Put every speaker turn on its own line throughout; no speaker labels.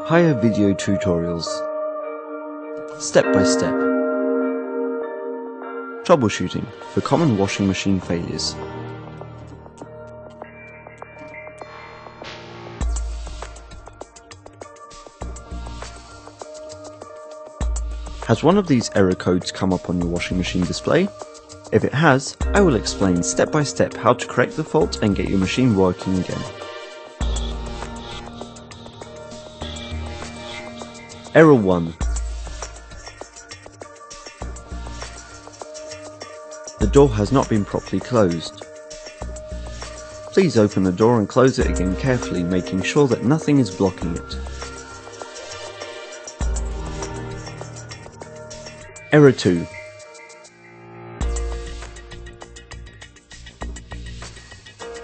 Higher video tutorials. Step by step. Troubleshooting for common washing machine failures. Has one of these error codes come up on your washing machine display? If it has, I will explain step by step how to correct the fault and get your machine working again. Error 1. The door has not been properly closed. Please open the door and close it again carefully, making sure that nothing is blocking it. Error 2.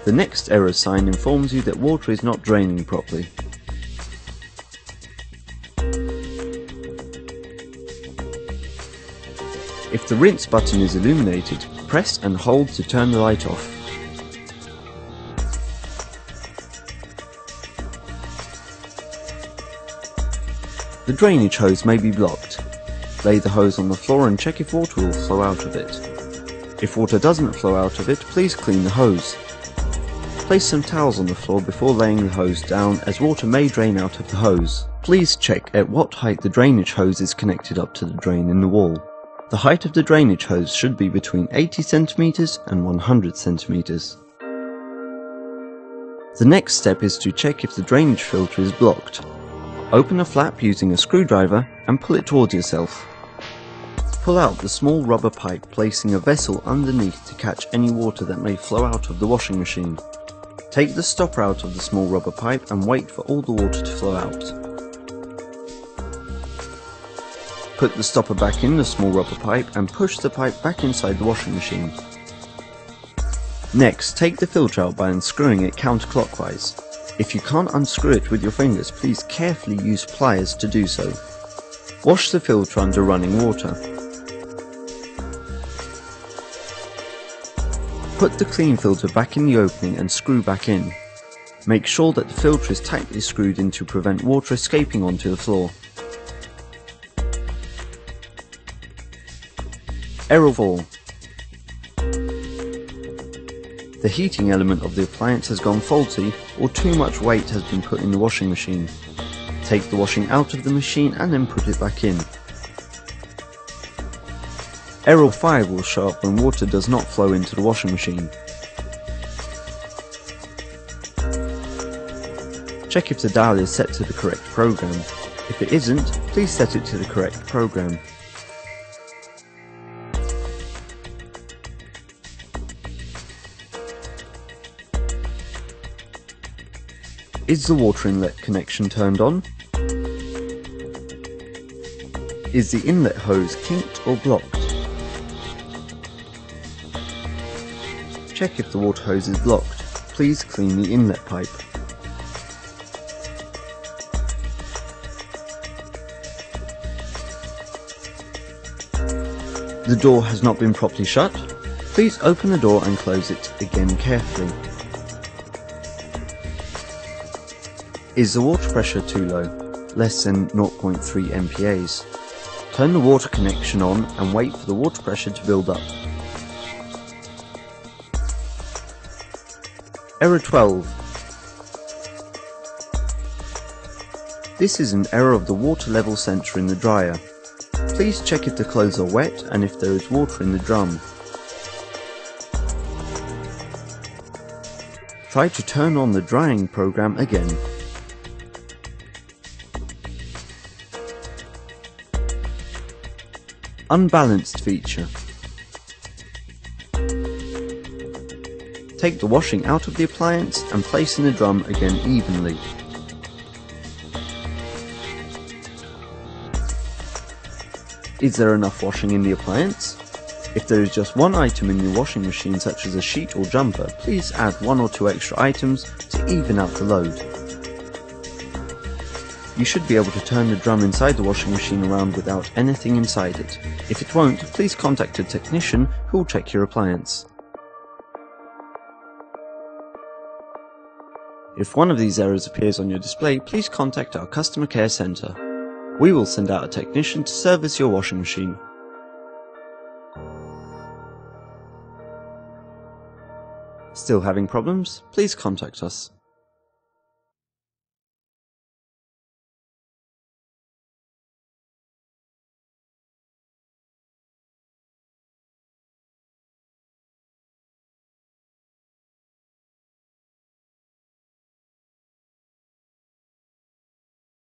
The next error sign informs you that water is not draining properly. If the rinse button is illuminated, press and hold to turn the light off. The drainage hose may be blocked. Lay the hose on the floor and check if water will flow out of it. If water doesn't flow out of it, please clean the hose. Place some towels on the floor before laying the hose down, as water may drain out of the hose. Please check at what height the drainage hose is connected up to the drain in the wall. The height of the drainage hose should be between 80 cm and 100 cm. The next step is to check if the drainage filter is blocked. Open a flap using a screwdriver and pull it towards yourself. Pull out the small rubber pipe, placing a vessel underneath to catch any water that may flow out of the washing machine. Take the stopper out of the small rubber pipe and wait for all the water to flow out. Put the stopper back in the small rubber pipe and push the pipe back inside the washing machine. Next, take the filter out by unscrewing it counterclockwise. If you can't unscrew it with your fingers, please carefully use pliers to do so. Wash the filter under running water. Put the clean filter back in the opening and screw back in. Make sure that the filter is tightly screwed in to prevent water escaping onto the floor. Error 4. The heating element of the appliance has gone faulty, or too much weight has been put in the washing machine. Take the washing out of the machine and then put it back in. Error 5 will show up when water does not flow into the washing machine. Check if the dial is set to the correct program. If it isn't, please set it to the correct program. Is the water inlet connection turned on? Is the inlet hose kinked or blocked? Check if the water hose is blocked. Please clean the inlet pipe. The door has not been properly shut. Please open the door and close it again carefully. Is the water pressure too low? Less than 0.3 MPa. Turn the water connection on and wait for the water pressure to build up. Error 12. This is an error of the water level sensor in the dryer. Please check if the clothes are wet and if there is water in the drum. Try to turn on the drying program again. Unbalanced feature. Take the washing out of the appliance and place in the drum again evenly. Is there enough washing in the appliance? If there is just one item in your washing machine, such as a sheet or jumper, please add 1 or 2 extra items to even out the load. You should be able to turn the drum inside the washing machine around without anything inside it. If it won't, please contact a technician who will check your appliance. If one of these errors appears on your display, please contact our customer care center. We will send out a technician to service your washing machine. Still having problems? Please contact us.